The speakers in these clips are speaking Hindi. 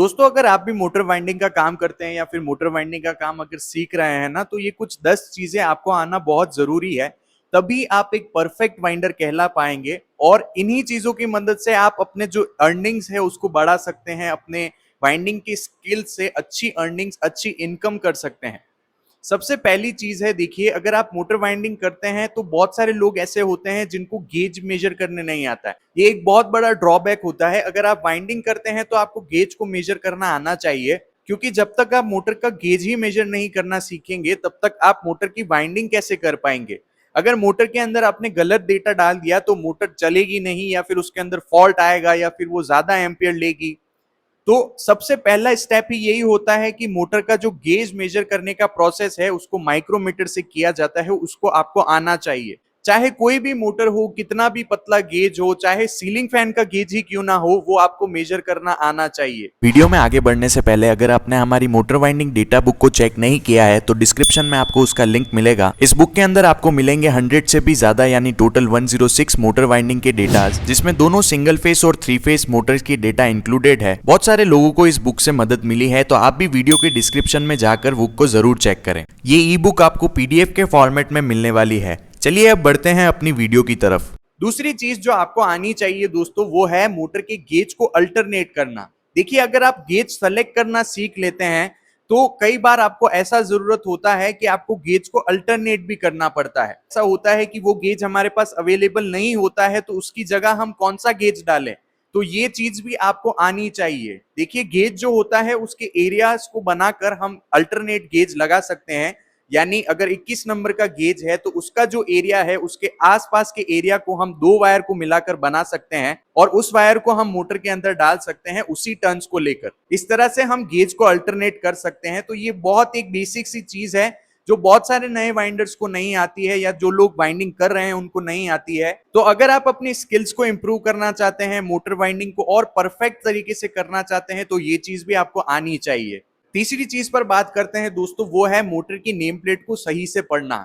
दोस्तों अगर आप भी मोटर वाइंडिंग का काम करते हैं या फिर मोटर वाइंडिंग का काम अगर सीख रहे हैं ना, तो ये कुछ 10 चीजें आपको आना बहुत जरूरी है। तभी आप एक परफेक्ट वाइंडर कहला पाएंगे और इन्हीं चीजों की मदद से आप अपने जो अर्निंग्स है उसको बढ़ा सकते हैं। अपने वाइंडिंग की स्किल से अच्छी अर्निंग्स, अच्छी इनकम कर सकते हैं। सबसे पहली चीज है, देखिए अगर आप मोटर वाइंडिंग करते हैं तो बहुत सारे लोग ऐसे होते हैं जिनको गेज मेजर करने नहीं आता है। ये एक बहुत बड़ा ड्रॉबैक होता है। अगर आप वाइंडिंग करते हैं तो आपको गेज को मेजर करना आना चाहिए, क्योंकि जब तक आप मोटर का गेज ही मेजर नहीं करना सीखेंगे तब तक आप मोटर की वाइंडिंग कैसे कर पाएंगे। अगर मोटर के अंदर आपने गलत डेटा डाल दिया तो मोटर चलेगी नहीं, या फिर उसके अंदर फॉल्ट आएगा, या फिर वो ज्यादा एम्पियर लेगी। तो सबसे पहला स्टेप ही यही होता है कि मोटर का जो गेज मेजर करने का प्रोसेस है उसको माइक्रोमीटर से किया जाता है, उसको आपको आना चाहिए। चाहे कोई भी मोटर हो, कितना भी पतला गेज हो, चाहे सीलिंग फैन का गेज ही क्यों ना हो, वो आपको मेजर करना आना चाहिए। वीडियो में आगे बढ़ने से पहले अगर आपने हमारी मोटर वाइंडिंग डेटा बुक को चेक नहीं किया है तो डिस्क्रिप्शन में आपको उसका लिंक मिलेगा। इस बुक के अंदर आपको मिलेंगे 100 से भी ज्यादा यानी टोटल 106 मोटर वाइंडिंग के डेटा, जिसमें दोनों सिंगल फेस और 3 फेस मोटर्स की डेटा इंक्लूडेड है। बहुत सारे लोगों को इस बुक से मदद मिली है, तो आप भी वीडियो के डिस्क्रिप्शन में जाकर बुक को जरूर चेक करें। ये ई बुक आपको पीडीएफ के फॉर्मेट में मिलने वाली है। चलिए अब बढ़ते हैं अपनी वीडियो की तरफ। दूसरी चीज जो आपको आनी चाहिए दोस्तों, वो है मोटर के गेज को अल्टरनेट करना। देखिए अगर आप गेज सेलेक्ट करना सीख लेते हैं तो कई बार आपको ऐसा जरूरत होता है कि आपको गेज को अल्टरनेट भी करना पड़ता है। ऐसा होता है कि वो गेज हमारे पास अवेलेबल नहीं होता है, तो उसकी जगह हम कौन सा गेज डालें। तो ये चीज भी आपको आनी चाहिए। देखिए गेज जो होता है उसके एरियाज को बनाकर हम अल्टरनेट गेज लगा सकते हैं। यानी अगर 21 नंबर का गेज है तो उसका जो एरिया है उसके आसपास के एरिया को हम 2 वायर को मिलाकर बना सकते हैं और उस वायर को हम मोटर के अंदर डाल सकते हैं उसी टर्न्स को लेकर। इस तरह से हम गेज को अल्टरनेट कर सकते हैं। तो ये बहुत एक बेसिक सी चीज है जो बहुत सारे नए वाइंडर्स को नहीं आती है, या जो लोग वाइंडिंग कर रहे हैं उनको नहीं आती है। तो अगर आप अपनी स्किल्स को इंप्रूव करना चाहते हैं, मोटर वाइंडिंग को और परफेक्ट तरीके से करना चाहते हैं, तो ये चीज भी आपको आनी चाहिए। तीसरी चीज पर बात करते हैं दोस्तों, वो है मोटर की नेम प्लेट को सही से पढ़ना।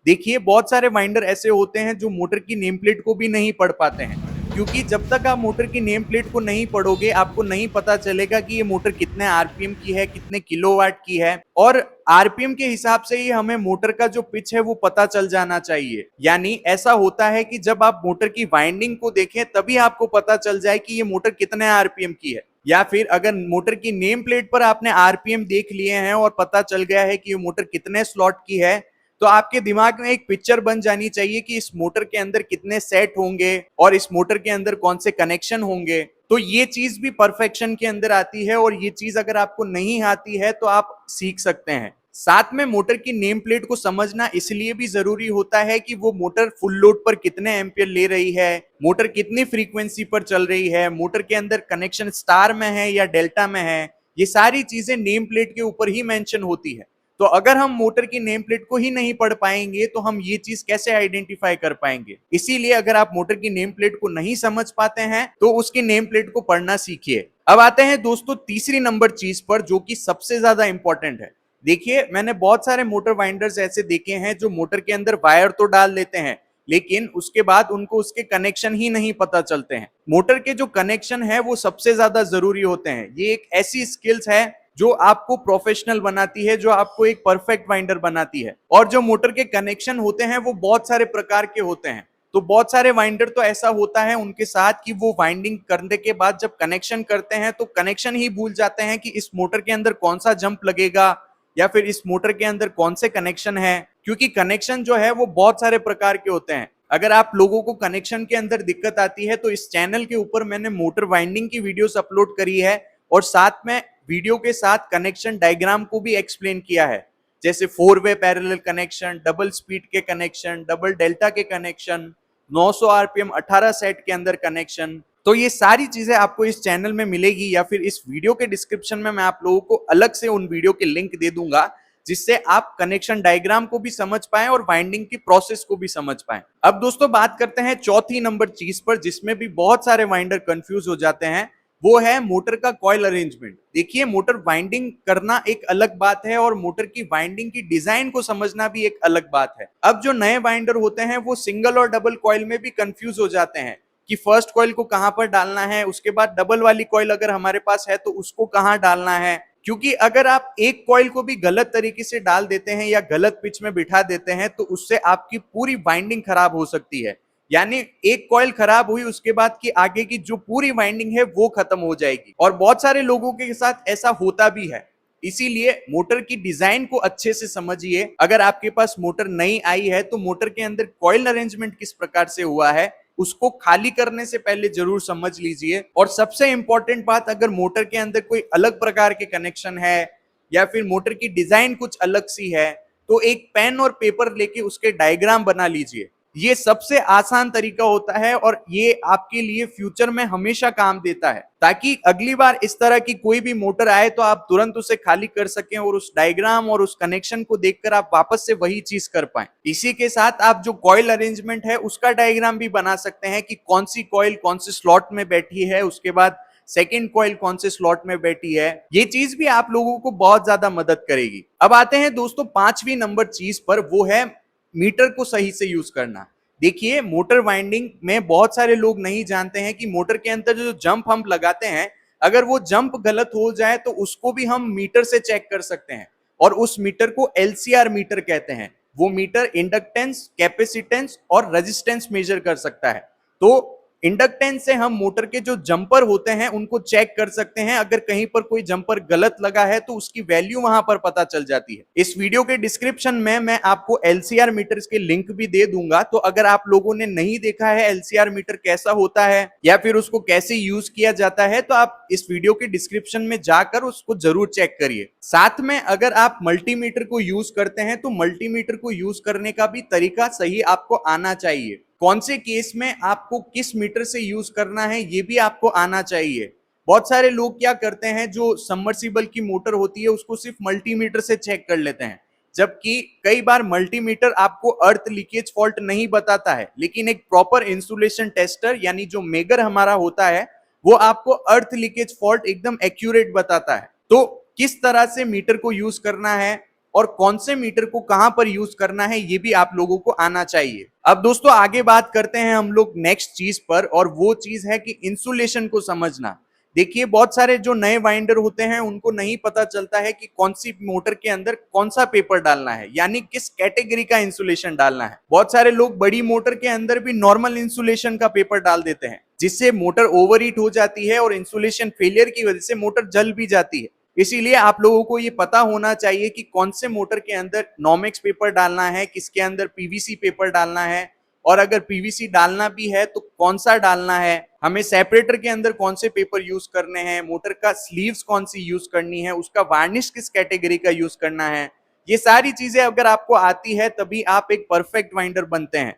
देखिए बहुत सारे वाइंडर ऐसे होते हैं जो मोटर की नेम प्लेट को भी नहीं पढ़ पाते हैं, क्योंकि जब तक आप मोटर की नेम प्लेट को नहीं पढ़ोगे आपको नहीं पता चलेगा कि ये मोटर कितने आरपीएम की है, कितने किलोवाट की है। और आरपीएम के हिसाब से ही हमें मोटर का जो पिच है वो पता चल जाना चाहिए। यानी ऐसा होता है कि जब आप मोटर की वाइंडिंग को देखें तभी आपको पता चल जाए कि ये मोटर कितने आरपीएम की है। या फिर अगर मोटर की नेम प्लेट पर आपने आरपीएम देख लिए हैं और पता चल गया है कि ये मोटर कितने स्लॉट की है, तो आपके दिमाग में एक पिक्चर बन जानी चाहिए कि इस मोटर के अंदर कितने सेट होंगे और इस मोटर के अंदर कौन से कनेक्शन होंगे। तो ये चीज भी परफेक्शन के अंदर आती है, और ये चीज अगर आपको नहीं आती है तो आप सीख सकते हैं। साथ में मोटर की नेम प्लेट को समझना इसलिए भी जरूरी होता है कि वो मोटर फुल लोड पर कितने एम्पियर ले रही है, मोटर कितनी फ्रीक्वेंसी पर चल रही है, मोटर के अंदर कनेक्शन स्टार में है या डेल्टा में है। ये सारी चीजें नेम प्लेट के ऊपर ही मेंशन होती है। तो अगर हम मोटर की नेम प्लेट को ही नहीं पढ़ पाएंगे तो हम ये चीज कैसे आइडेंटिफाई कर पाएंगे। इसीलिए अगर आप मोटर की नेम प्लेट को नहीं समझ पाते हैं तो उसकी नेम प्लेट को पढ़ना सीखिए। अब आते हैं दोस्तों तीसरी नंबर चीज पर, जो कि सबसे ज्यादा इंपॉर्टेंट है। देखिए मैंने बहुत सारे मोटर वाइंडर्स ऐसे देखे हैं जो मोटर के अंदर वायर तो डाल देते हैं, लेकिन उसके बाद उनको उसके कनेक्शन ही नहीं पता चलते हैं। मोटर के जो कनेक्शन है वो सबसे ज्यादा जरूरी होते हैं। ये एक ऐसी स्किल्स है जो आपको प्रोफेशनल बनाती है, जो आपको एक परफेक्ट वाइंडर बनाती है। और जो मोटर के कनेक्शन होते हैं वो बहुत सारे प्रकार के होते हैं। तो बहुत सारे वाइंडर तो ऐसा होता है उनके साथ कि वो वाइंडिंग करने के बाद जब कनेक्शन करते हैं तो कनेक्शन ही भूल जाते हैं कि इस मोटर के अंदर कौन सा जंप लगेगा या फिर इस मोटर के अंदर कौन से कनेक्शन है, क्योंकि कनेक्शन जो है वो बहुत सारे प्रकार के होते हैं। अगर आप लोगों को कनेक्शन के अंदर दिक्कत आती है तो इस चैनल के ऊपर मैंने मोटर वाइंडिंग की वीडियोस अपलोड करी है, और साथ में वीडियो के साथ कनेक्शन डायग्राम को भी एक्सप्लेन किया है, जैसे 4 वे पैरेलल कनेक्शन, डबल स्पीड के कनेक्शन, डबल डेल्टा के कनेक्शन, 900 आरपीएम 18 सेट के अंदर कनेक्शन। तो ये सारी चीजें आपको इस चैनल में मिलेगी, या फिर इस वीडियो के डिस्क्रिप्शन में मैं आप लोगों को अलग से उन वीडियो के लिंक दे दूंगा, जिससे आप कनेक्शन डायग्राम को भी समझ पाएं और वाइंडिंग की प्रोसेस को भी समझ पाएं। अब दोस्तों बात करते हैं चौथी नंबर चीज पर, जिसमें भी बहुत सारे वाइंडर कंफ्यूज हो जाते हैं। वो है मोटर का कॉइल अरेंजमेंट। देखिए मोटर वाइंडिंग करना एक अलग बात है और मोटर की वाइंडिंग की डिजाइन को समझना भी एक अलग बात है। अब जो नए वाइंडर होते हैं वो सिंगल और डबल कॉइल में भी कंफ्यूज हो जाते हैं कि फर्स्ट कॉइल को कहां पर डालना है, उसके बाद डबल वाली कॉइल अगर हमारे पास है तो उसको कहां डालना है। क्योंकि अगर आप एक कॉइल को भी गलत तरीके से डाल देते हैं या गलत पिच में बिठा देते हैं तो उससे आपकी पूरी वाइंडिंग खराब हो सकती है। यानी एक कॉइल खराब हुई उसके बाद की आगे की जो पूरी वाइंडिंग है वो खत्म हो जाएगी, और बहुत सारे लोगों के साथ ऐसा होता भी है। इसीलिए मोटर की डिजाइन को अच्छे से समझिए। अगर आपके पास मोटर नई आई है तो मोटर के अंदर कॉइल अरेंजमेंट किस प्रकार से हुआ है उसको खाली करने से पहले जरूर समझ लीजिए। और सबसे इंपॉर्टेंट बात, अगर मोटर के अंदर कोई अलग प्रकार के कनेक्शन है या फिर मोटर की डिजाइन कुछ अलग सी है तो एक पेन और पेपर लेके उसके डायग्राम बना लीजिए। ये सबसे आसान तरीका होता है और ये आपके लिए फ्यूचर में हमेशा काम देता है, ताकि अगली बार इस तरह की कोई भी मोटर आए तो आप तुरंत उसे खाली कर सकें और उस डायग्राम और उस कनेक्शन को देखकर आप वापस से वही चीज कर पाएं। इसी के साथ आप जो कॉइल अरेंजमेंट है उसका डायग्राम भी बना सकते हैं कि कौन सी कॉइल कौन से स्लॉट में बैठी है, उसके बाद सेकेंड कॉइल कौन से स्लॉट में बैठी है। ये चीज भी आप लोगों को बहुत ज्यादा मदद करेगी। अब आते हैं दोस्तों 5वीं नंबर चीज पर, वो है मीटर को सही से यूज करना। देखिए, मोटर वाइंडिंग में बहुत सारे लोग नहीं जानते हैं कि मोटर के अंदर जो जंप हम लगाते हैं, अगर वो जंप गलत हो जाए तो उसको भी हम मीटर से चेक कर सकते हैं, और उस मीटर को एलसीआर मीटर कहते हैं। वो मीटर इंडक्टेंस, कैपेसिटेंस और रेजिस्टेंस मेजर कर सकता है। तो इंडक्टेंस से हम मोटर के जो जंपर होते हैं उनको चेक कर सकते हैं। अगर कहीं पर कोई जंपर गलत लगा है तो उसकी वैल्यू वहां पर पता चल जाती है। इस वीडियो के डिस्क्रिप्शन में मैं आपको एलसीआर मीटर्स के लिंक भी दे दूंगा, तो अगर आप लोगों ने नहीं देखा है एलसीआर मीटर कैसा होता है या फिर उसको कैसे यूज किया जाता है तो आप इस वीडियो के डिस्क्रिप्शन में जाकर उसको जरूर चेक करिए। साथ में अगर आप मल्टीमीटर को यूज करते हैं तो मल्टीमीटर को यूज करने का भी तरीका सही आपको आना चाहिए। कौन से केस में आपको किस मीटर से यूज करना है ये भी आपको आना चाहिए। बहुत सारे लोग क्या करते हैं, जो सबमर्सिबल की मोटर होती है उसको सिर्फ मल्टीमीटर से चेक कर लेते हैं, जबकि कई बार मल्टीमीटर आपको अर्थ लीकेज फॉल्ट नहीं बताता है, लेकिन एक प्रॉपर इंसुलेशन टेस्टर यानी जो मेगर हमारा होता है वो आपको अर्थ लीकेज फॉल्ट एकदम एक्यूरेट बताता है। तो किस तरह से मीटर को यूज करना है और कौन से मीटर को कहां पर यूज करना है ये भी आप लोगों को आना चाहिए। अब दोस्तों आगे बात करते हैं हम लोग नेक्स्ट चीज पर, और वो चीज है कि इंसुलेशन को समझना। देखिए, बहुत सारे जो नए वाइंडर होते हैं उनको नहीं पता चलता है कि कौन सी मोटर के अंदर कौन सा पेपर डालना है, यानी किस कैटेगरी का इंसुलेशन डालना है। बहुत सारे लोग बड़ी मोटर के अंदर भी नॉर्मल इंसुलेशन का पेपर डाल देते हैं, जिससे मोटर ओवरहीट हो जाती है और इंसुलेशन फेलियर की वजह से मोटर जल भी जाती है। इसीलिए आप लोगों को ये पता होना चाहिए कि कौन से मोटर के अंदर नॉमेक्स पेपर डालना है, किसके अंदर पीवीसी पेपर डालना है, और अगर पीवीसी डालना भी है तो कौन सा डालना है, हमें सेपरेटर के अंदर कौन से पेपर यूज करने हैं, मोटर का स्लीव्स कौन सी यूज करनी है, उसका वार्निश किस कैटेगरी का यूज करना है। ये सारी चीजें अगर आपको आती है तभी आप एक परफेक्ट वाइंडर बनते हैं।